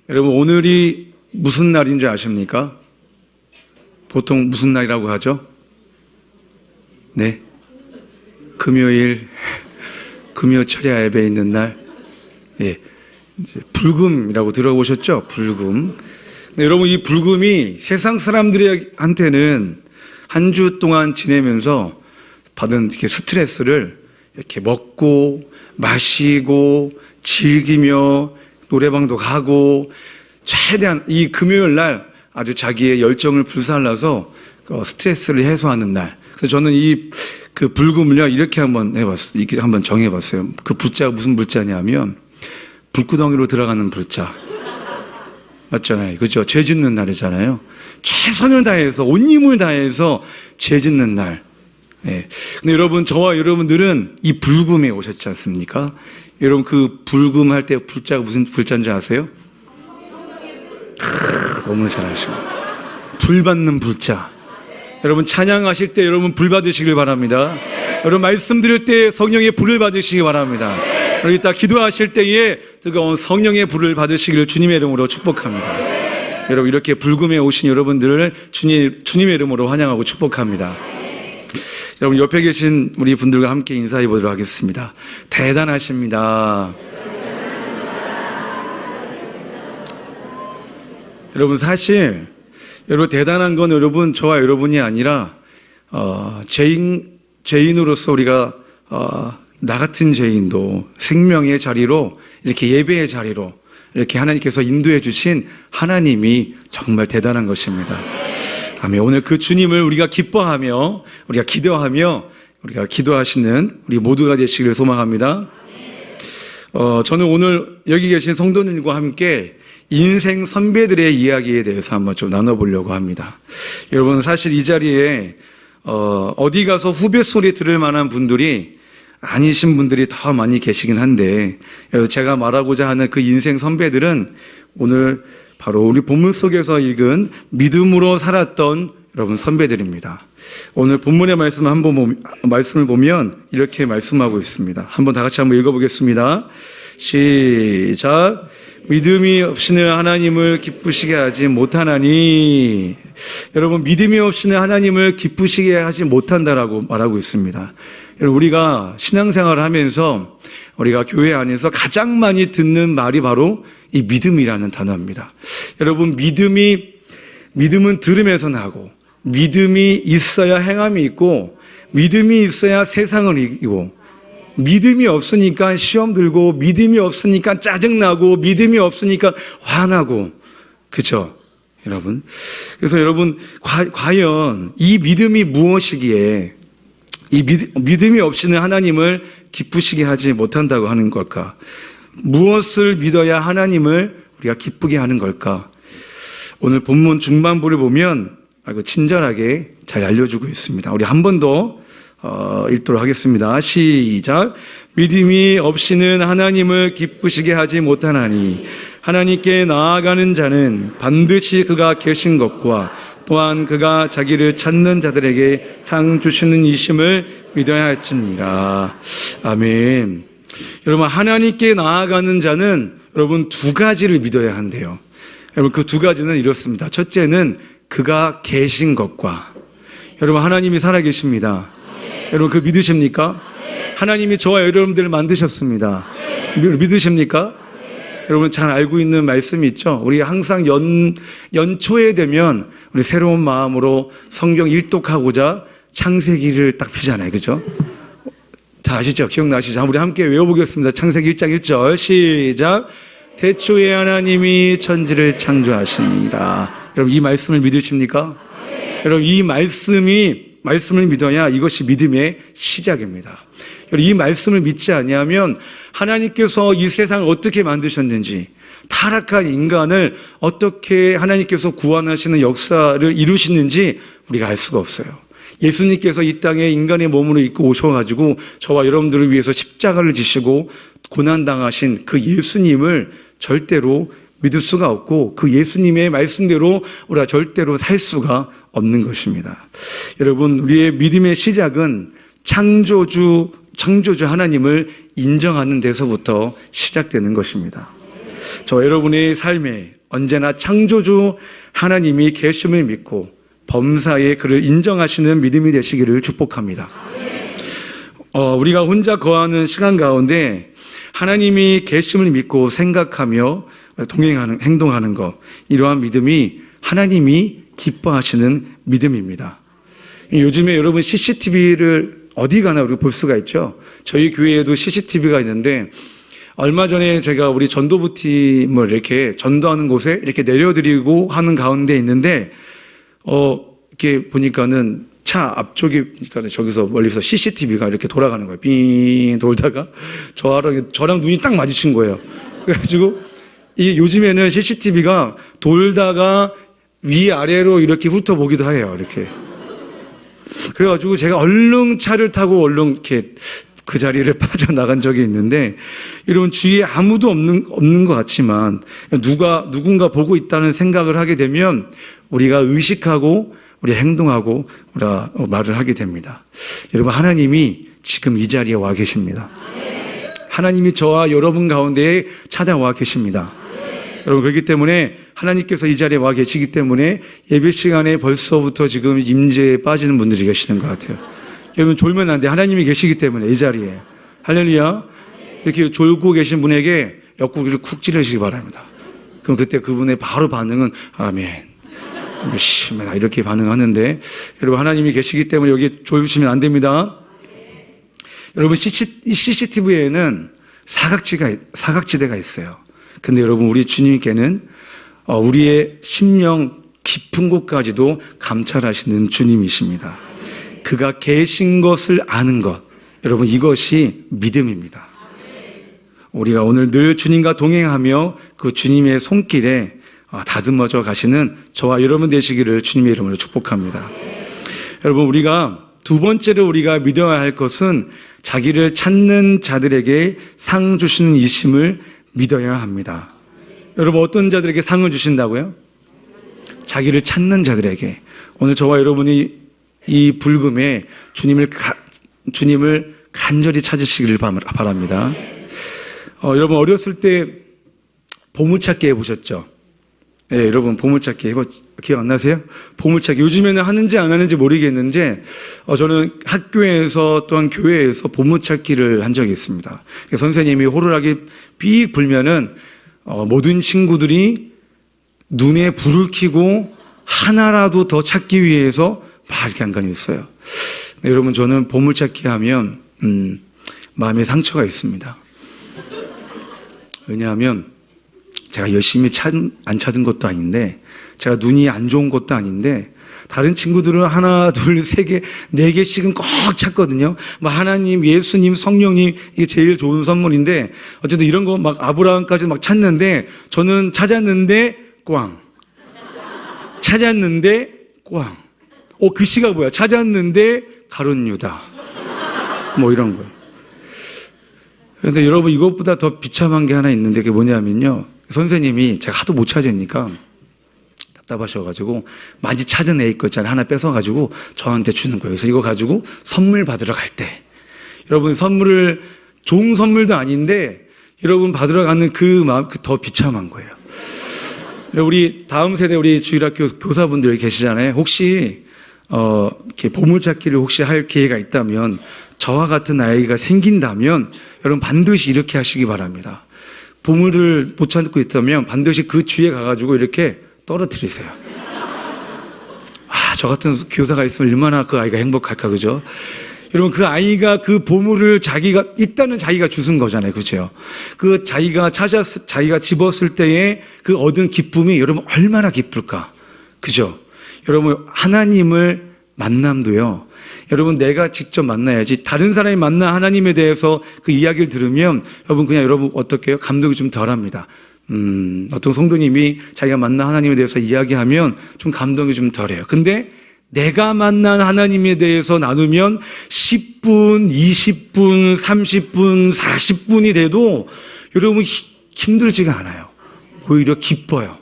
여러분, 오늘이 무슨 날인 줄 아십니까? 보통 무슨 날이라고 하죠? 네. 금요일, 금요 철야 예배 있는 날. 예. 불금이라고 들어보셨죠? 불금. 여러분, 이 불금이 세상 사람들한테는 한 주 동안 지내면서 받은 이렇게 스트레스를 이렇게 먹고 마시고 즐기며 노래방도 가고 최대한 이 금요일 날 아주 자기의 열정을 불살라서 스트레스를 해소하는 날. 그래서 저는 그 불금을요 이렇게 한번 해봤어요. 이렇게 한번 정해봤어요. 그 불자가 무슨 불자냐면 불구덩이로 들어가는 불자. 맞잖아요. 그죠? 죄 짓는 날이잖아요. 최선을 다해서, 온 힘을 다해서 죄 짓는 날. 예. 근데 여러분, 저와 여러분들은 이 불금에 오셨지 않습니까? 여러분, 그 불금 할 때 불자가 무슨 불자인 줄 아세요? 너무 잘하시고. 불 받는 불자. 여러분, 찬양하실 때 여러분 불 받으시길 바랍니다. 여러분, 말씀 드릴 때 성령의 불을 받으시기 바랍니다. 여러분, 이따 기도하실 때에 뜨거운 성령의 불을 받으시기를 주님의 이름으로 축복합니다. 여러분, 이렇게 불금에 오신 여러분들을 주님의 이름으로 환영하고 축복합니다. 여러분, 옆에 계신 우리 분들과 함께 인사해 보도록 하겠습니다. 대단하십니다. 여러분, 사실 여러분 대단한 건 여러분 저와 여러분이 아니라 죄인으로서 우리가 나 같은 죄인도 생명의 자리로 이렇게 예배의 자리로 이렇게 하나님께서 인도해 주신 하나님이 정말 대단한 것입니다. 아멘. 오늘 그 주님을 우리가 기뻐하며 우리가 기도하며 우리가 기도하시는 우리 모두가 되시기를 소망합니다. 저는 오늘 여기 계신 성도님과 함께 인생 선배들의 이야기에 대해서 한번 좀 나눠보려고 합니다. 여러분, 사실 이 자리에 어디 가서 후배 소리 들을 만한 분들이 아니신 분들이 더 많이 계시긴 한데, 제가 말하고자 하는 그 인생 선배들은 오늘 바로 우리 본문 속에서 읽은 믿음으로 살았던 여러분 선배들입니다. 오늘 본문의 말씀을 보면 이렇게 말씀하고 있습니다. 한번 다 같이 한번 읽어보겠습니다. 시작. 믿음이 없이는 하나님을 기쁘시게 하지 못하나니. 여러분, 믿음이 없이는 하나님을 기쁘시게 하지 못한다라고 말하고 있습니다. 우리가 신앙생활을 하면서 우리가 교회 안에서 가장 많이 듣는 말이 바로 이 믿음이라는 단어입니다. 여러분, 믿음은 들음에서 나고, 믿음이 있어야 행함이 있고, 믿음이 있어야 세상을 이기고, 믿음이 없으니까 시험 들고, 믿음이 없으니까 짜증나고, 믿음이 없으니까 화나고, 그렇죠? 여러분. 그래서 여러분, 과연 이 믿음이 무엇이기에 이 믿음이 없이는 하나님을 기쁘시게 하지 못한다고 하는 걸까? 무엇을 믿어야 하나님을 우리가 기쁘게 하는 걸까? 오늘 본문 중반부를 보면 아주 친절하게 잘 알려주고 있습니다. 우리 한 번 더 읽도록 하겠습니다. 시작. 믿음이 없이는 하나님을 기쁘시게 하지 못하나니 하나님께 나아가는 자는 반드시 그가 계신 것과 또한 그가 자기를 찾는 자들에게 상 주시는 이심을 믿어야 할지니라. 아멘. 여러분, 하나님께 나아가는 자는 여러분 두 가지를 믿어야 한대요. 여러분, 그 두 가지는 이렇습니다. 첫째는 그가 계신 것과, 여러분 하나님이 살아계십니다. 여러분, 그 믿으십니까? 하나님이 저와 여러분들을 만드셨습니다. 믿으십니까? 여러분 잘 알고 있는 말씀이 있죠. 우리 항상 연초에 되면 우리 새로운 마음으로 성경 일독하고자 창세기를 딱 펴잖아요. 그죠? 다 아시죠? 기억나시죠? 우리 함께 외워보겠습니다. 창세기 1장 1절 시작. 태초에 하나님이 천지를 창조하시니라. 여러분, 이 말씀을 믿으십니까? 여러분, 이 말씀을 믿어야 이것이 믿음의 시작입니다. 이 말씀을 믿지 아니하면 하나님께서 이 세상을 어떻게 만드셨는지, 타락한 인간을 어떻게 하나님께서 구원하시는 역사를 이루시는지 우리가 알 수가 없어요. 예수님께서 이 땅에 인간의 몸으로 입고 오셔가지고 저와 여러분들을 위해서 십자가를 지시고 고난당하신 그 예수님을 절대로 믿을 수가 없고, 그 예수님의 말씀대로 우리가 절대로 살 수가 없는 것입니다. 여러분, 우리의 믿음의 시작은 창조주 하나님을 인정하는 데서부터 시작되는 것입니다. 저 여러분의 삶에 언제나 창조주 하나님이 계심을 믿고 범사에 그를 인정하시는 믿음이 되시기를 축복합니다. 우리가 혼자 거하는 시간 가운데 하나님이 계심을 믿고 생각하며 동행하는, 행동하는 것, 이러한 믿음이 하나님이 기뻐하시는 믿음입니다. 요즘에 여러분 CCTV를 어디 가나 우리가 볼 수가 있죠. 저희 교회에도 CCTV가 있는데 얼마 전에 제가 우리 전도부 팀을 이렇게 전도하는 곳에 이렇게 내려드리고 하는 가운데 있는데 이렇게 보니까는 차 앞쪽에 저기서 멀리서 CCTV가 이렇게 돌아가는 거예요. 빙 돌다가 저랑 눈이 딱 마주친 거예요. 그래가지고 이 요즘에는 CCTV가 돌다가 위아래로 이렇게 훑어보기도 해요. 이렇게. 그래가지고 제가 얼른 차를 타고 얼른 이렇게 그 자리를 빠져나간 적이 있는데, 이런 주위에 아무도 없는 것 같지만 누군가 보고 있다는 생각을 하게 되면 우리가 의식하고 우리 행동하고 우리가 말을 하게 됩니다. 여러분, 하나님이 지금 이 자리에 와 계십니다. 하나님이 저와 여러분 가운데에 찾아와 계십니다. 여러분, 그렇기 때문에 하나님께서 이 자리에 와 계시기 때문에 예배 시간에 벌써부터 지금 임재에 빠지는 분들이 계시는 것 같아요. 여러분, 졸면 안 돼. 하나님이 계시기 때문에 이 자리에. 할렐루야. 이렇게 졸고 계신 분에게 옆구리를 쿡 찌르시기 바랍니다. 그럼 그때 그분의 바로 반응은 아멘, 이렇게 반응하는데, 여러분, 하나님이 계시기 때문에 여기 졸으시면 안 됩니다. 여러분, CCTV에는 사각지대가 있어요. 근데 여러분, 우리 주님께는 우리의 심령 깊은 곳까지도 감찰하시는 주님이십니다. 그가 계신 것을 아는 것, 여러분, 이것이 믿음입니다. 우리가 오늘 늘 주님과 동행하며 그 주님의 손길에 다듬어져 가시는 저와 여러분 되시기를 주님의 이름으로 축복합니다. 여러분, 우리가 두 번째로 우리가 믿어야 할 것은 자기를 찾는 자들에게 상 주시는 이심을 믿어야 합니다. 여러분, 어떤 자들에게 상을 주신다고요? 자기를 찾는 자들에게. 오늘 저와 여러분이 이 불금에 주님을 간절히 찾으시기를 바랍니다. 여러분, 어렸을 때 보물찾기 해보셨죠? 네, 여러분, 보물찾기 기억 안 나세요? 보물찾기. 요즘에는 하는지 안 하는지 모르겠는데, 저는 학교에서 또한 교회에서 보물찾기를 한 적이 있습니다. 선생님이 호루라기 삐 불면은, 모든 친구들이 눈에 불을 켜고 하나라도 더 찾기 위해서 막 이렇게 안간했어요. 네, 여러분, 저는 보물찾기 하면, 마음에 상처가 있습니다. 왜냐하면, 제가 열심히 안 찾은 것도 아닌데, 제가 눈이 안 좋은 것도 아닌데, 다른 친구들은 하나, 둘, 세 개, 네 개씩은 꼭 찾거든요. 막 하나님, 예수님, 성령님, 이게 제일 좋은 선물인데, 어쨌든 이런 거 막 아브라함까지 막 찾는데, 저는 찾았는데, 꽝. 찾았는데, 꽝. 글씨가 뭐야? 찾았는데, 가룟 유다. 뭐 이런 거예요. 그런데 여러분, 이것보다 더 비참한 게 하나 있는데, 그게 뭐냐면요. 선생님이 제가 하도 못 찾으니까 답답하셔가지고 많이 찾은 애 있잖아요. 하나 뺏어가지고 저한테 주는 거예요. 그래서 이거 가지고 선물 받으러 갈 때, 여러분, 선물을, 좋은 선물도 아닌데 여러분 받으러 가는 그 마음, 더 비참한 거예요. 우리 다음 세대 우리 주일학교 교사분들 계시잖아요. 혹시 이렇게 보물찾기를 혹시 할 기회가 있다면, 저와 같은 아이가 생긴다면 여러분 반드시 이렇게 하시기 바랍니다. 보물을 못 찾고 있다면 반드시 그 주위에 가가지고 이렇게 떨어뜨리세요. 저 같은 교사가 있으면 얼마나 그 아이가 행복할까, 그죠? 여러분, 그 아이가 그 보물을 자기가 주운 거잖아요, 그죠? 그 자기가 집었을 때의 그 얻은 기쁨이 여러분 얼마나 기쁠까, 그죠? 여러분, 하나님을 만남도요, 여러분, 내가 직접 만나야지. 다른 사람이 만나 하나님에 대해서 그 이야기를 들으면 여러분 어떻게 해요? 감동이 좀 덜합니다. 어떤 성도님이 자기가 만난 하나님에 대해서 이야기하면 좀 감동이 좀 덜해요. 근데 내가 만난 하나님에 대해서 나누면 10분, 20분, 30분, 40분이 돼도 여러분 힘들지가 않아요. 오히려 기뻐요.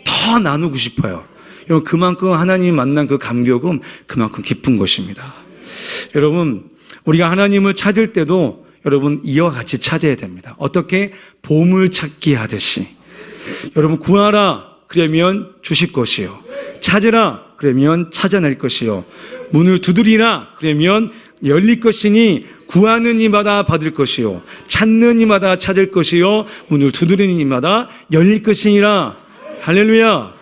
더 나누고 싶어요. 여러분, 그만큼 하나님 만난 그 감격은 그만큼 기쁜 것입니다. 여러분, 우리가 하나님을 찾을 때도 여러분 이와 같이 찾아야 됩니다. 어떻게? 보물찾기 하듯이. 여러분, 구하라 그러면 주실 것이요, 찾으라 그러면 찾아낼 것이요, 문을 두드리라 그러면 열릴 것이니 구하는 이마다 받을 것이요, 찾는 이마다 찾을 것이요, 문을 두드리는 이마다 열릴 것이니라. 할렐루야.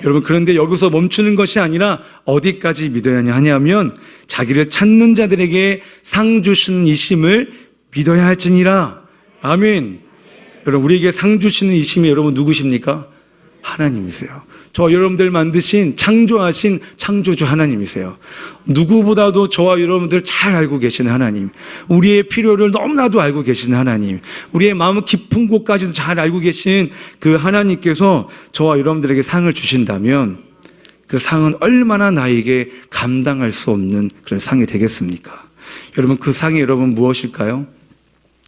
여러분, 그런데 여기서 멈추는 것이 아니라 어디까지 믿어야 하냐면 자기를 찾는 자들에게 상 주시는 이심을 믿어야 할지니라. 아멘. 여러분, 우리에게 상 주시는 이심이 여러분 누구십니까? 하나님이세요. 저 여러분들 만드신, 창조하신 창조주 하나님이세요. 누구보다도 저와 여러분들 잘 알고 계시는 하나님, 우리의 필요를 너무나도 알고 계시는 하나님, 우리의 마음 깊은 곳까지도 잘 알고 계신 그 하나님께서 저와 여러분들에게 상을 주신다면 그 상은 얼마나 나에게 감당할 수 없는 그런 상이 되겠습니까? 여러분, 그 상이 여러분 무엇일까요?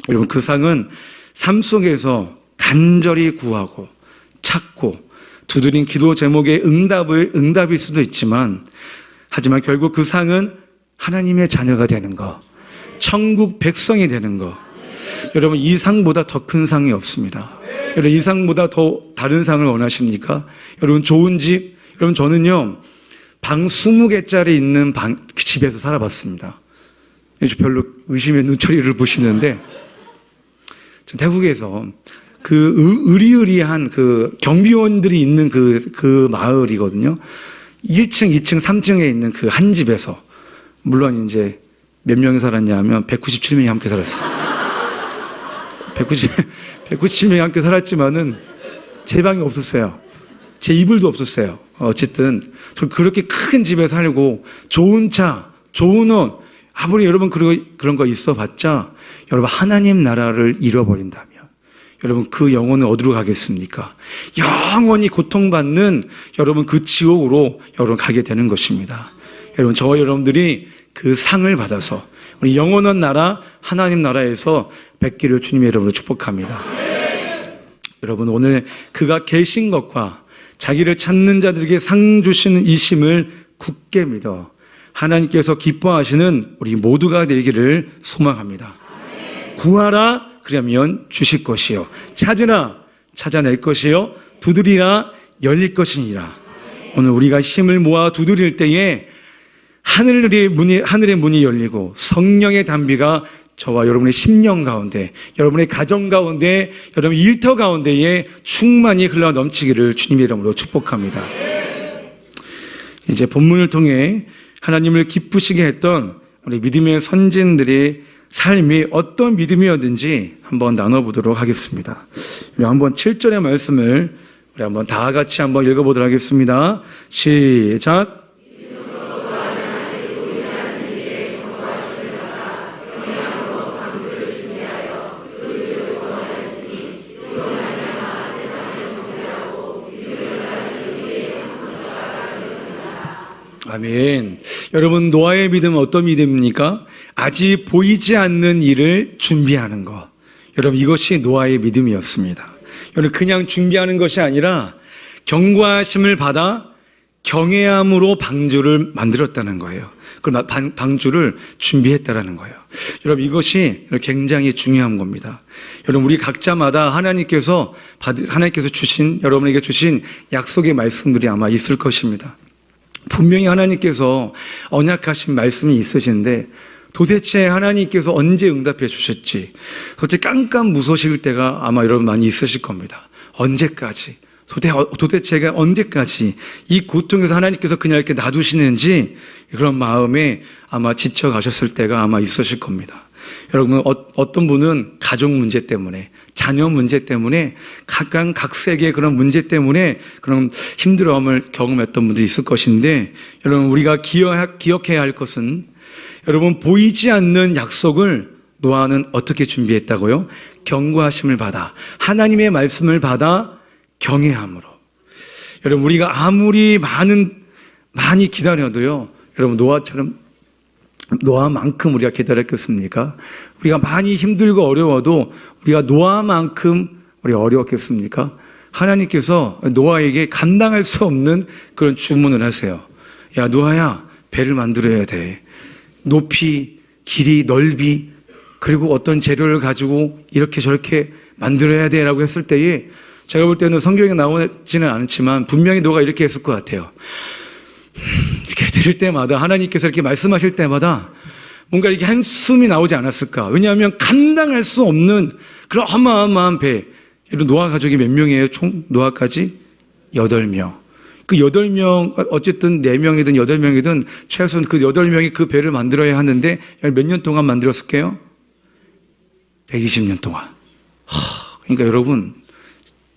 여러분, 그 상은 삶 속에서 간절히 구하고 찾고 두드린 기도 제목의 응답일 수도 있지만, 하지만 결국 그 상은 하나님의 자녀가 되는 거, 천국 백성이 되는 거. 여러분, 이 상보다 더 큰 상이 없습니다. 여러분, 이 상보다 더 다른 상을 원하십니까? 여러분, 좋은 집. 여러분, 저는요 방 20개짜리 있는 집에서 살아봤습니다. 별로 의심의 눈초리를 보시는데, 태국에서 그 의리의리한 그 경비원들이 있는 그 마을이거든요. 1층, 2층, 3층에 있는 그 한 집에서, 물론 이제 몇 명이 살았냐면 197명이 함께 살았어요. 197명이 함께 살았지만은 제 방이 없었어요. 제 이불도 없었어요. 어쨌든 그렇게 큰 집에 살고 좋은 차, 좋은 옷, 아무리 여러분 그런 거 있어봤자 여러분 하나님 나라를 잃어버린다면 여러분 그 영혼은 어디로 가겠습니까? 영원히 고통받는 여러분 그 지옥으로 여러분 가게 되는 것입니다. 여러분, 저와 여러분들이 그 상을 받아서 우리 영원한 나라 하나님 나라에서 뵙기를 주님의 이름으로 축복합니다. 여러분, 오늘 그가 계신 것과 자기를 찾는 자들에게 상 주시는 이 심을 굳게 믿어 하나님께서 기뻐하시는 우리 모두가 되기를 소망합니다. 구하라 그러면 주실 것이요, 찾으라 찾아낼 것이요, 두드리라 열릴 것이니라. 오늘 우리가 힘을 모아 두드릴 때에 하늘의 문이 열리고 성령의 단비가 저와 여러분의 심령 가운데, 여러분의 가정 가운데, 여러분 일터 가운데에 충만히 흘러 넘치기를 주님의 이름으로 축복합니다. 이제 본문을 통해 하나님을 기쁘시게 했던 우리 믿음의 선진들의 삶이 어떤 믿음이었는지 한번 나눠보도록 하겠습니다. 우리 한번 7절의 말씀을 우리 한번 다 같이 한번 읽어보도록 하겠습니다. 시작. 아멘. 여러분, 노아의 믿음은 어떤 믿음입니까? 아직 보이지 않는 일을 준비하는 것. 여러분, 이것이 노아의 믿음이었습니다. 여러분, 그냥 준비하는 것이 아니라 경고하심을 받아 경외함으로 방주를 만들었다는 거예요. 그 방주를 준비했다라는 거예요. 여러분, 이것이 굉장히 중요한 겁니다. 여러분, 우리 각자마다 하나님께서 주신, 여러분에게 주신 약속의 말씀들이 아마 있을 것입니다. 분명히 하나님께서 언약하신 말씀이 있으신데 도대체 하나님께서 언제 응답해 주셨지? 도대체 깜깜무소실 때가 아마 여러분 많이 있으실 겁니다. 언제까지? 도대체가 언제까지 이 고통에서 하나님께서 그냥 이렇게 놔두시는지 그런 마음에 아마 지쳐가셨을 때가 아마 있으실 겁니다. 여러분, 어떤 분은 가족 문제 때문에, 자녀 문제 때문에, 각색의 그런 문제 때문에 그런 힘들어함을 경험했던 분들이 있을 것인데, 여러분, 우리가 기억해야 할 것은, 여러분, 보이지 않는 약속을 노아는 어떻게 준비했다고요? 경고하심을 받아, 하나님의 말씀을 받아 경외함으로. 여러분, 우리가 아무리 많이 기다려도요, 여러분, 노아만큼 우리가 기다렸겠습니까? 우리가 많이 힘들고 어려워도 우리가 노아만큼 우리가 어려웠겠습니까? 하나님께서 노아에게 감당할 수 없는 그런 주문을 하세요. 야, 노아야, 배를 만들어야 돼. 높이, 길이, 넓이, 그리고 어떤 재료를 가지고 이렇게 저렇게 만들어야 돼 라고 했을 때에 제가 볼 때는 성경에 나오지는 않지만 분명히 노아가 이렇게 했을 것 같아요. 이렇게 들을 때마다 하나님께서 이렇게 말씀하실 때마다 뭔가 이렇게 한숨이 나오지 않았을까. 왜냐하면 감당할 수 없는 그런 어마어마한 배. 이런 노아 가족이 몇 명이에요? 총 노아까지 8명. 그 8명, 어쨌든 4명이든 8명이든 최소한 그 8명이 그 배를 만들어야 하는데 몇 년 동안 만들었을게요? 120년 동안. 그러니까 여러분,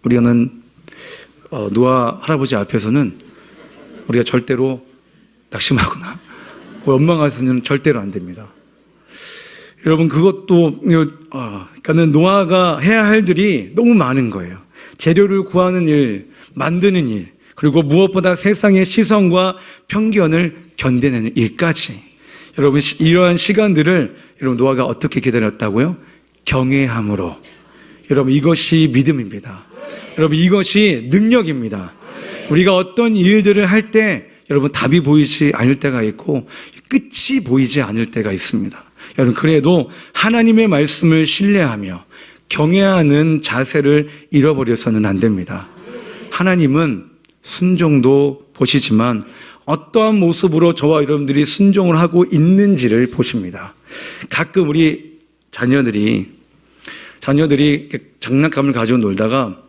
우리는 노아 할아버지 앞에서는 우리가 절대로 낙심하거나 원망해서는 절대로 안 됩니다. 여러분, 그것도 그러니까는 노아가 해야 할 일이 너무 많은 거예요. 재료를 구하는 일, 만드는 일, 그리고 무엇보다 세상의 시선과 편견을 견뎌내는 일까지. 여러분, 이러한 시간들을 여러분 노아가 어떻게 기다렸다고요? 경외함으로. 여러분, 이것이 믿음입니다. 여러분, 이것이 능력입니다. 우리가 어떤 일들을 할 때 여러분 답이 보이지 않을 때가 있고 끝이 보이지 않을 때가 있습니다. 여러분, 그래도 하나님의 말씀을 신뢰하며 경외하는 자세를 잃어버려서는 안 됩니다. 하나님은 순종도 보시지만 어떠한 모습으로 저와 여러분들이 순종을 하고 있는지를 보십니다. 가끔 우리 자녀들이 장난감을 가지고 놀다가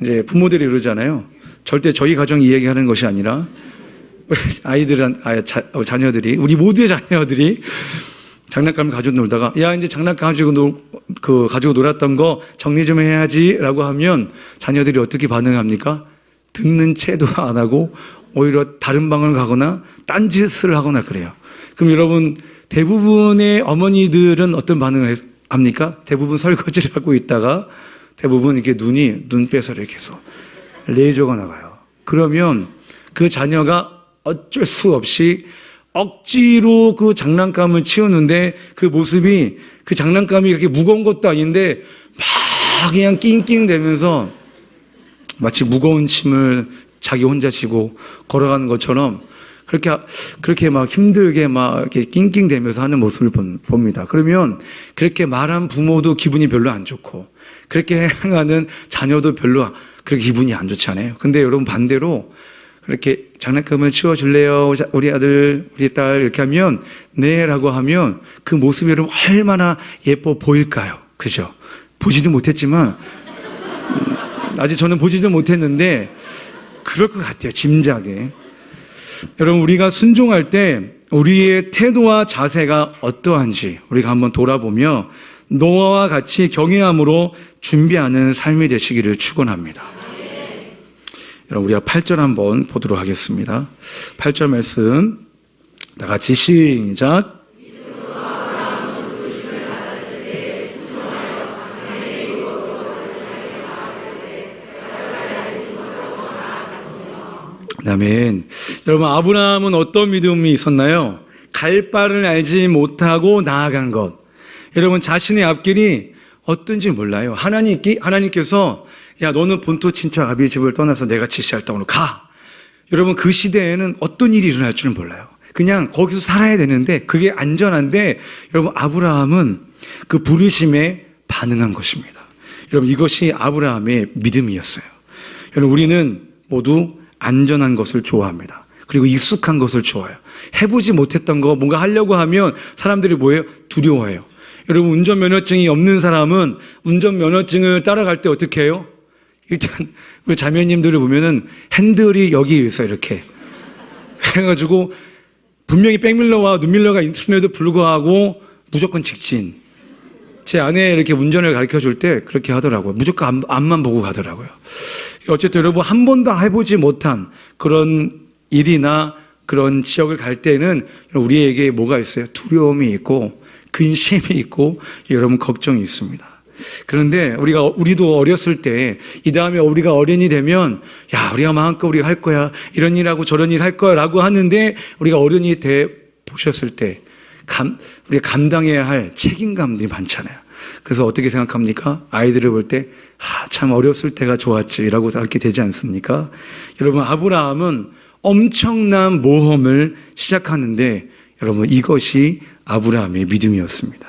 이제 부모들이 이러잖아요. 절대 저희 가정 이야기하는 것이 아니라 자녀들이, 우리 모두의 자녀들이 장난감을 가지고 놀다가 야, 이제 장난감 가지고 놀았던 거 정리 좀 해야지 라고 하면 자녀들이 어떻게 반응합니까? 듣는 채도 안 하고 오히려 다른 방을 가거나 딴짓을 하거나 그래요. 그럼 여러분, 대부분의 어머니들은 어떤 반응을 합니까? 대부분 설거지를 하고 있다가 대부분 이렇게 눈빼서 이렇게 해서 레이저가 나가요. 그러면 그 자녀가 어쩔 수 없이 억지로 그 장난감을 치우는데 그 모습이, 그 장난감이 그렇게 무거운 것도 아닌데 막 그냥 낑낑대면서 마치 무거운 짐을 자기 혼자 지고 걸어가는 것처럼 그렇게 막 힘들게 막 이렇게 낑낑대면서 하는 모습을 봅니다. 그러면 그렇게 말한 부모도 기분이 별로 안 좋고 그렇게 행하는 자녀도 별로 그렇게 기분이 안 좋잖아요. 근데 여러분, 반대로 그렇게 장난감을 치워줄래요? 우리 아들, 우리 딸 이렇게 하면 네 라고 하면 그 모습이 여러분 얼마나 예뻐 보일까요? 그죠? 보지도 못했지만 아직 저는 보지도 못했는데 그럴 것 같아요. 짐작에. 여러분, 우리가 순종할 때 우리의 태도와 자세가 어떠한지 우리가 한번 돌아보며 노아와 같이 경외함으로 준비하는 삶이 되시기를 축원합니다. 여러분, 우리가 8절 한번 보도록 하겠습니다. 8절 말씀 다 같이 시작. 아멘. 여러분, 아브라함은 어떤 믿음이 있었나요? 갈 바를 알지 못하고 나아간 것. 여러분, 자신의 앞길이 어떤지 몰라요. 하나님께서 야, 너는 본토 친척 아비의 집을 떠나서 내가 지시할 땅으로 가. 여러분, 그 시대에는 어떤 일이 일어날 줄은 몰라요. 그냥 거기서 살아야 되는데 그게 안전한데 여러분, 아브라함은 그 부르심에 반응한 것입니다. 여러분, 이것이 아브라함의 믿음이었어요. 여러분, 우리는 모두 안전한 것을 좋아합니다. 그리고 익숙한 것을 좋아해요. 해보지 못했던 거 뭔가 하려고 하면 사람들이 뭐예요? 두려워해요. 여러분, 운전면허증이 없는 사람은 운전면허증을 따라갈 때 어떻게 해요? 일단 우리 자매님들을 보면은 핸들이 여기 있어요. 이렇게 해가지고 분명히 백밀러와 눈밀러가 있음에도 불구하고 무조건 직진. 제 아내 이렇게 운전을 가르쳐 줄 때 그렇게 하더라고요. 무조건 앞만 보고 가더라고요. 어쨌든 여러분, 한 번도 해보지 못한 그런 일이나 그런 지역을 갈 때는 우리에게 뭐가 있어요? 두려움이 있고 근심이 있고 여러분, 걱정이 있습니다. 그런데 우리도 어렸을 때 이 다음에 우리가 어른이 되면 야, 우리가 마음껏 우리가 할 거야, 이런 일하고 저런 일 할 거야 라고 하는데 우리가 어른이 돼 보셨을 때 우리가 감당해야 할 책임감들이 많잖아요. 그래서 어떻게 생각합니까? 아이들을 볼 때 참 어렸을 때가 좋았지라고 생각이 되지 않습니까? 여러분, 아브라함은 엄청난 모험을 시작하는데 여러분, 이것이 아브라함의 믿음이었습니다.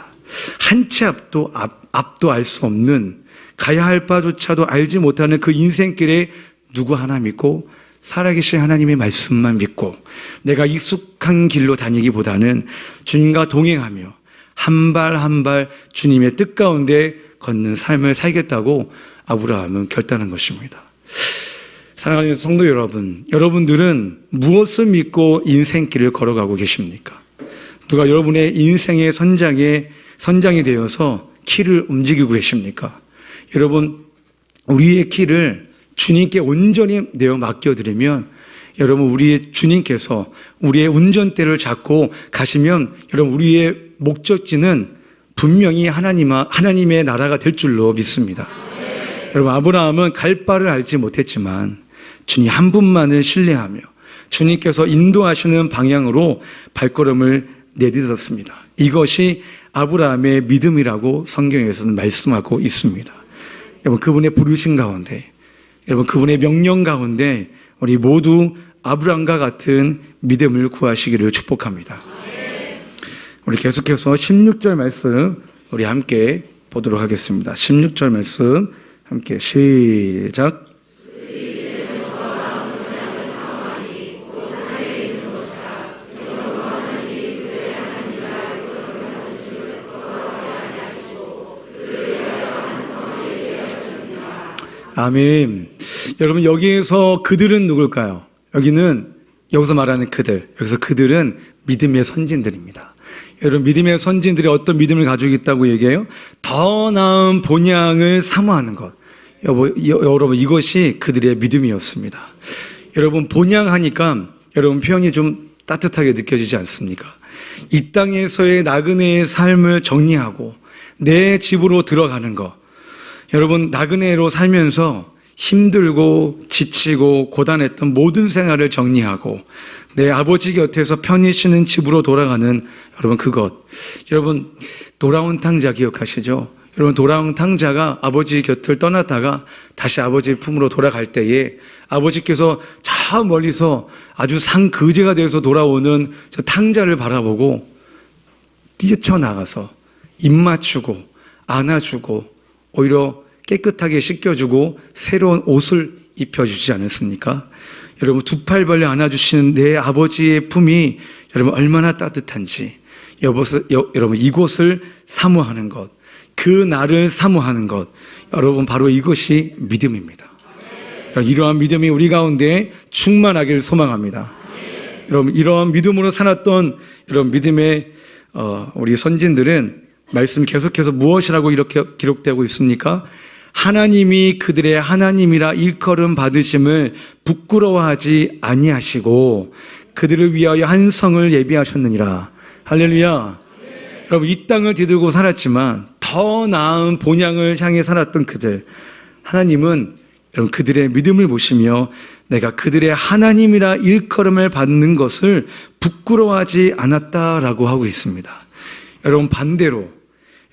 한 치 앞도 알 수 없는 가야 할 바조차도 알지 못하는 그 인생길에 누구 하나 믿고 살아계신 하나님의 말씀만 믿고 내가 익숙한 길로 다니기보다는 주님과 동행하며 한 발 한 발 주님의 뜻 가운데 걷는 삶을 살겠다고 아브라함은 결단한 것입니다. 사랑하는 성도 여러분, 여러분들은 무엇을 믿고 인생길을 걸어가고 계십니까? 누가 여러분의 인생의 선장이 되어서 키를 움직이고 계십니까? 여러분, 우리의 키를 주님께 온전히 내어 맡겨드리면 여러분, 우리의 주님께서 우리의 운전대를 잡고 가시면 여러분, 우리의 목적지는 분명히 하나님의 나라가 될 줄로 믿습니다. 여러분, 아브라함은 갈 바를 알지 못했지만 주님 한 분만을 신뢰하며 주님께서 인도하시는 방향으로 발걸음을 내딛었습니다. 이것이 아브라함의 믿음이라고 성경에서는 말씀하고 있습니다. 여러분, 그분의 부르심 가운데, 여러분, 그분의 명령 가운데 우리 모두 아브라함과 같은 믿음을 구하시기를 축복합니다. 우리 계속해서 16절 말씀 우리 함께 보도록 하겠습니다. 16절 말씀 함께 시작. 아멘. 여러분, 여기에서 그들은 누굴까요? 여기서 말하는 여기서 그들은 믿음의 선진들입니다. 여러분, 믿음의 선진들이 어떤 믿음을 가지고 있다고 얘기해요? 더 나은 본향을 사모하는 것. 여러분, 이것이 그들의 믿음이었습니다. 여러분, 본향하니까 여러분 표현이 좀 따뜻하게 느껴지지 않습니까? 이 땅에서의 나그네의 삶을 정리하고 내 집으로 들어가는 것. 여러분, 나그네로 살면서 힘들고 지치고 고단했던 모든 생활을 정리하고 내 아버지 곁에서 편히 쉬는 집으로 돌아가는 여러분, 그것. 여러분, 돌아온 탕자 기억하시죠? 여러분, 돌아온 탕자가 아버지 곁을 떠났다가 다시 아버지 품으로 돌아갈 때에 아버지께서 저 멀리서 아주 상그제가 되어서 돌아오는 저 탕자를 바라보고 뛰쳐나가서 입 맞추고 안아주고 오히려 깨끗하게 씻겨주고 새로운 옷을 입혀주지 않았습니까? 여러분, 두 팔 벌려 안아주시는 내 아버지의 품이 여러분 얼마나 따뜻한지 여러분, 이곳을 사모하는 것, 그 나를 사모하는 것, 여러분, 바로 이것이 믿음입니다. 이러한 믿음이 우리 가운데 충만하기를 소망합니다. 여러분, 이러한 믿음으로 살았던 여러분 믿음의 우리 선진들은 말씀 계속해서 무엇이라고 이렇게 기록되고 있습니까? 하나님이 그들의 하나님이라 일컬음 받으심을 부끄러워하지 아니하시고 그들을 위하여 한 성을 예비하셨느니라. 할렐루야. 여러분, 이 땅을 뒤들고 살았지만 더 나은 본향을 향해 살았던 그들, 하나님은 여러분 그들의 믿음을 보시며 내가 그들의 하나님이라 일컬음을 받는 것을 부끄러워하지 않았다라고 하고 있습니다. 여러분, 반대로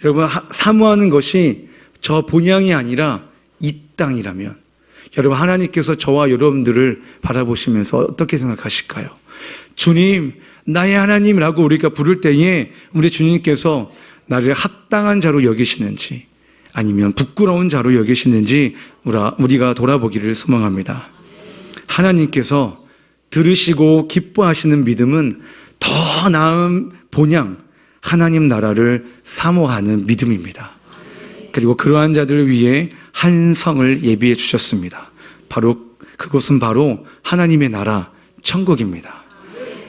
여러분 사모하는 것이 저 본향이 아니라 이 땅이라면 여러분, 하나님께서 저와 여러분들을 바라보시면서 어떻게 생각하실까요? 주님, 나의 하나님이라고 우리가 부를 때에 우리 주님께서 나를 합당한 자로 여기시는지 아니면 부끄러운 자로 여기시는지 우리가 돌아보기를 소망합니다. 하나님께서 들으시고 기뻐하시는 믿음은 더 나은 본향, 하나님 나라를 사모하는 믿음입니다. 그리고 그러한 자들을 위해 한 성을 예비해 주셨습니다. 그것은 바로 하나님의 나라, 천국입니다.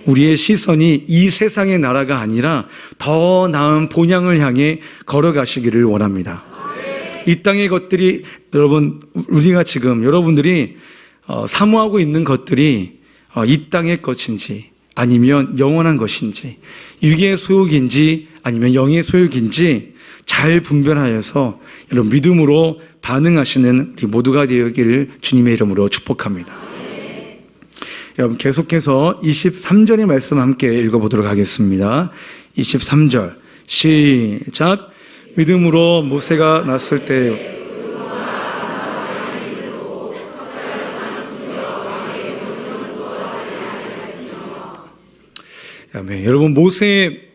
우리의 시선이 이 세상의 나라가 아니라 더 나은 본향을 향해 걸어가시기를 원합니다. 이 땅의 것들이 여러분, 우리가 지금 여러분들이 사모하고 있는 것들이 이 땅의 것인지 아니면 영원한 것인지, 육의 소욕인지 아니면 영의 소욕인지 잘 분별하여서 여러분 믿음으로 반응하시는 우리 모두가 되기를 주님의 이름으로 축복합니다. 여러분, 계속해서 23절의 말씀 함께 읽어보도록 하겠습니다. 23절 시작. 믿음으로 모세가 났을 때 아멘. 여러분, 모세의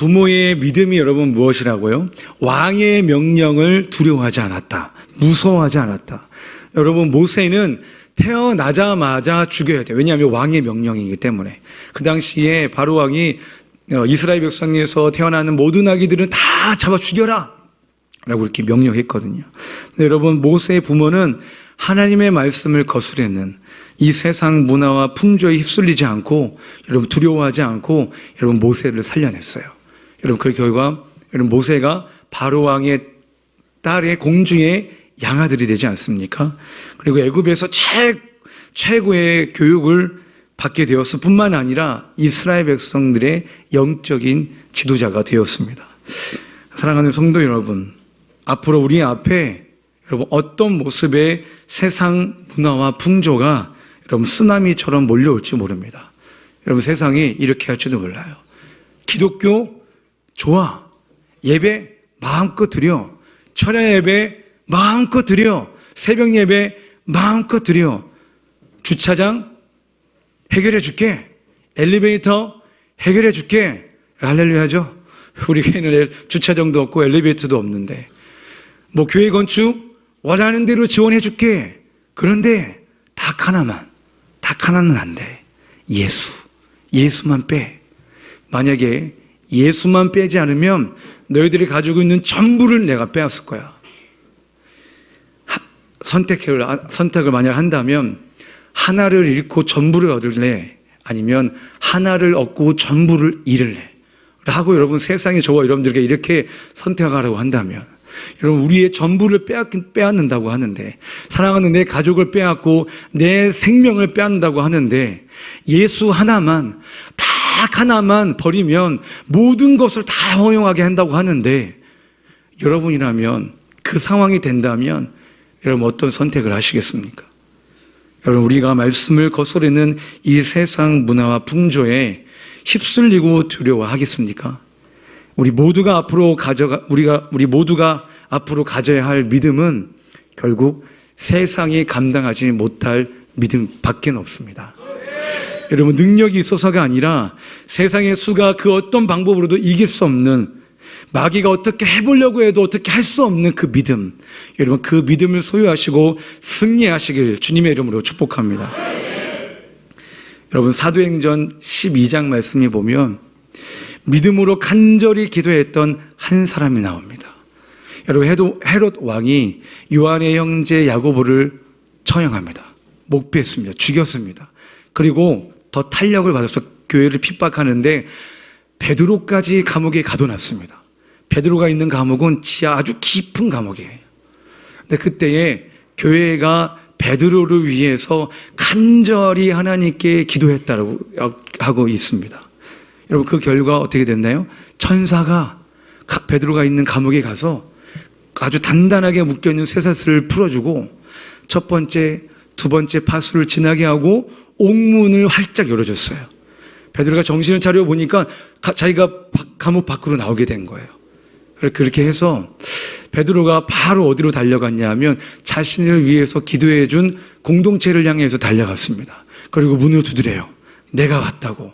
부모의 믿음이 여러분 무엇이라고요? 왕의 명령을 두려워하지 않았다. 무서워하지 않았다. 여러분, 모세는 태어나자마자 죽여야 돼요. 왜냐하면 왕의 명령이기 때문에. 그 당시에 바로 왕이 이스라엘 백성에서 태어나는 모든 아기들은 다 잡아 죽여라 라고 이렇게 명령했거든요. 근데 여러분, 모세의 부모는 하나님의 말씀을 거스르는 이 세상 문화와 풍조에 휩쓸리지 않고, 여러분 두려워하지 않고, 여러분 모세를 살려냈어요. 여러분 그 결과 여러분 모세가 바로 왕의 딸의 공주의 양아들이 되지 않습니까? 그리고 애굽에서 최고의 교육을 받게 되었을 뿐만 아니라 이스라엘 백성들의 영적인 지도자가 되었습니다. 사랑하는 성도 여러분, 앞으로 우리 앞에 여러분 어떤 모습의 세상 문화와 풍조가 여러분 쓰나미처럼 몰려올지 모릅니다. 여러분 세상이 이렇게 할지도 몰라요. 기독교 좋아. 예배 마음껏 드려. 철야 예배 마음껏 드려. 새벽 예배 마음껏 드려. 주차장 해결해 줄게. 엘리베이터 해결해 줄게. 할렐루야죠. 우리 교회는 주차장도 없고 엘리베이터도 없는데, 뭐 교회 건축 원하는 대로 지원해 줄게. 그런데 딱 하나는 안 돼. 예수만 빼. 만약에 예수만 빼지 않으면 너희들이 가지고 있는 전부를 내가 빼앗을 거야. 선택을 만약 한다면 하나를 잃고 전부를 얻을래? 아니면 하나를 얻고 전부를 잃을래? 라고 여러분 세상이 저와 여러분들에게 이렇게 선택하라고 한다면, 여러분 우리의 전부를 빼앗는다고 하는데, 사랑하는 내 가족을 빼앗고 내 생명을 빼앗는다고 하는데, 예수 하나만 딱 하나만 버리면 모든 것을 다 허용하게 한다고 하는데, 여러분이라면 그 상황이 된다면 여러분 어떤 선택을 하시겠습니까? 여러분 우리가 말씀을 거스르는 이 세상 문화와 풍조에 휩쓸리고 두려워하겠습니까? 우리 모두가 앞으로 가져야 할 믿음은 결국 세상이 감당하지 못할 믿음밖에 없습니다. 여러분 능력이 있어서가 아니라 세상의 수가 그 어떤 방법으로도 이길 수 없는, 마귀가 어떻게 해보려고 해도 어떻게 할 수 없는 그 믿음, 여러분 그 믿음을 소유하시고 승리하시길 주님의 이름으로 축복합니다. 여러분 사도행전 12장 말씀에 보면 믿음으로 간절히 기도했던 한 사람이 나옵니다. 여러분 헤롯 왕이 요한의 형제 야고보를 처형합니다. 목배했습니다. 죽였습니다. 그리고 더 탄력을 받아서 교회를 핍박하는데 베드로까지 감옥에 가둬놨습니다. 베드로가 있는 감옥은 지하 아주 깊은 감옥이에요. 근데 그때에 교회가 베드로를 위해서 간절히 하나님께 기도했다고 하고 있습니다. 여러분 그 결과 어떻게 됐나요? 천사가 베드로가 있는 감옥에 가서 아주 단단하게 묶여있는 쇠사슬을 풀어주고 첫 번째, 두 번째 파수를 지나게 하고 옥문을 활짝 열어줬어요. 베드로가 정신을 차려 보니까 자기가 감옥 밖으로 나오게 된 거예요. 그렇게 해서 베드로가 바로 어디로 달려갔냐 하면 자신을 위해서 기도해 준 공동체를 향해서 달려갔습니다. 그리고 문을 두드려요. 내가 왔다고.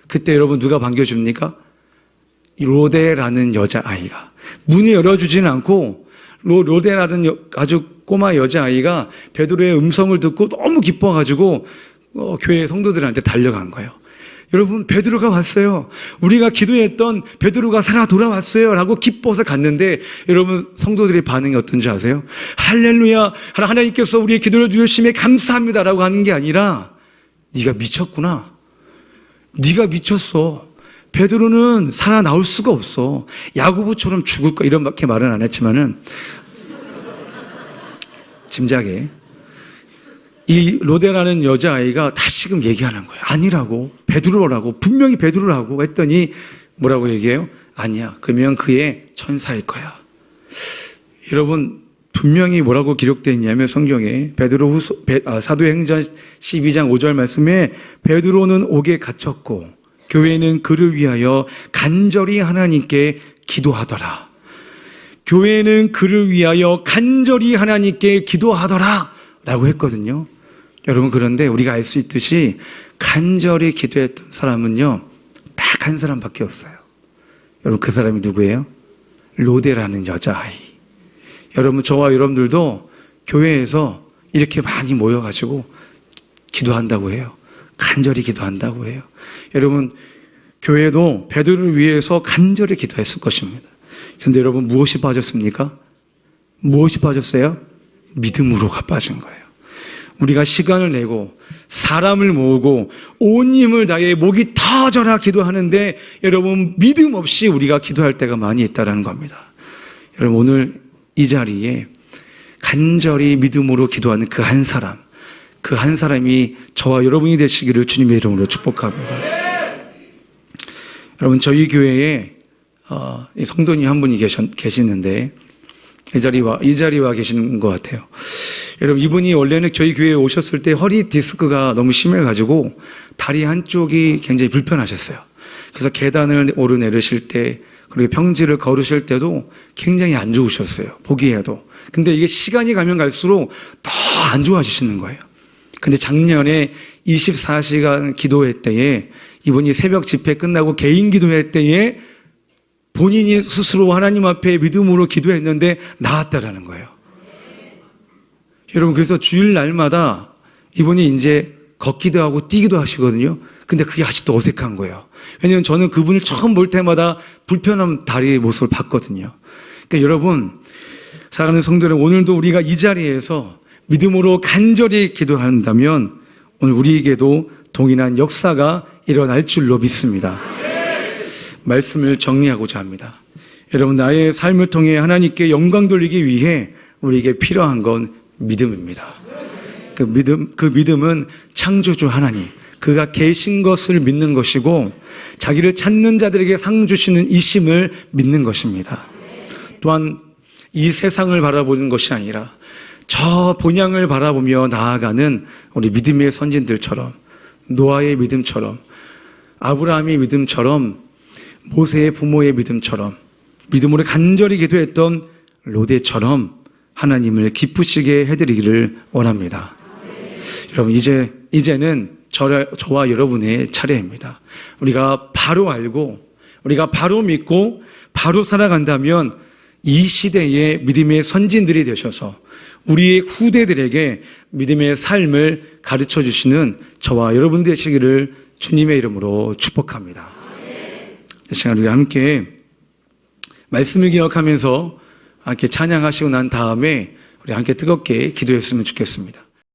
그때 여러분 누가 반겨줍니까? 로데라는 여자아이가. 문을 열어주지는 않고 로데라는 아주 꼬마 여자아이가 베드로의 음성을 듣고 너무 기뻐가지고 교회 성도들한테 달려간 거예요. 여러분 베드로가 왔어요. 우리가 기도했던 베드로가 살아 돌아왔어요 라고 기뻐서 갔는데, 여러분 성도들의 반응이 어떤지 아세요? 할렐루야, 하나님께서 우리의 기도를 들으심에 감사합니다 라고 하는 게 아니라, 네가 미쳤구나, 네가 미쳤어, 베드로는 살아나올 수가 없어, 야고보처럼 죽을 거야, 이렇게 말은 안 했지만은 짐작해. 이 로데라는 여자아이가 다시금 얘기하는 거예요. 아니라고, 베드로라고, 분명히 베드로라고 했더니 뭐라고 얘기해요? 아니야, 그러면 그의 천사일 거야. 여러분 분명히 뭐라고 기록되어 있냐면 성경에 사도행전 12장 5절 말씀에 베드로는 옥에 갇혔고 교회는 그를 위하여 간절히 하나님께 기도하더라. 교회는 그를 위하여 간절히 하나님께 기도하더라 라고 했거든요. 여러분 그런데 우리가 알 수 있듯이 간절히 기도했던 사람은요 딱 한 사람밖에 없어요. 여러분, 그 사람이 누구예요? 로데라는 여자아이. 여러분, 저와 여러분들도 교회에서 이렇게 많이 모여가지고 기도한다고 해요. 간절히 기도한다고 해요. 여러분, 교회도 베드로를 위해서 간절히 기도했을 것입니다. 그런데 여러분, 무엇이 빠졌습니까? 무엇이 빠졌어요? 믿음으로가 빠진 거예요. 우리가 시간을 내고 사람을 모으고 온 힘을 다해 목이 터져라 기도하는데 여러분, 믿음 없이 우리가 기도할 때가 많이 있다는 겁니다. 여러분, 오늘 이 자리에 간절히 믿음으로 기도하는 그 한 사람, 그 한 사람이 저와 여러분이 되시기를 주님의 이름으로 축복합니다. 여러분, 저희 교회에 성도님 한 분이 계시는데 이 자리와 계시는 것 같아요. 여러분, 이분이 원래는 저희 교회에 오셨을 때 허리 디스크가 너무 심해가지고 다리 한쪽이 굉장히 불편하셨어요. 그래서 계단을 오르내리실 때, 그리고 평지를 걸으실 때도 굉장히 안 좋으셨어요. 보기에도. 근데 이게 시간이 가면 갈수록 더 안 좋아지시는 거예요. 근데 작년에 24시간 기도회 때에 이분이 새벽 집회 끝나고 개인 기도회 때에 본인이 스스로 하나님 앞에 믿음으로 기도했는데 나았다라는 거예요. 여러분, 그래서 주일 날마다 이분이 이제 걷기도 하고 뛰기도 하시거든요. 근데 그게 아직도 어색한 거예요. 왜냐하면 저는 그분을 처음 볼 때마다 불편한 다리의 모습을 봤거든요. 그러니까 여러분, 사랑하는 성도들, 오늘도 우리가 이 자리에서 믿음으로 간절히 기도한다면 오늘 우리에게도 동일한 역사가 일어날 줄로 믿습니다. 말씀을 정리하고자 합니다. 여러분, 나의 삶을 통해 하나님께 영광 돌리기 위해 우리에게 필요한 건 믿음입니다. 그 믿음은 창조주 하나님, 그가 계신 것을 믿는 것이고 자기를 찾는 자들에게 상 주시는 이심을 믿는 것입니다. 또한 이 세상을 바라보는 것이 아니라 저 본향을 바라보며 나아가는 우리 믿음의 선진들처럼, 노아의 믿음처럼, 아브라함의 믿음처럼, 모세의 부모의 믿음처럼, 믿음으로 간절히 기도했던 로데처럼 하나님을 기쁘시게 해드리기를 원합니다. 여러분, 이제는 저와 여러분의 차례입니다. 우리가 바로 알고, 우리가 바로 믿고, 바로 살아간다면 이 시대의 믿음의 선진들이 되셔서 우리의 후대들에게 믿음의 삶을 가르쳐 주시는 저와 여러분 되시기를 주님의 이름으로 축복합니다. 이 시간 우리 함께 말씀을 기억하면서 함께 찬양하시고 난 다음에 우리 함께 뜨겁게 기도했으면 좋겠습니다.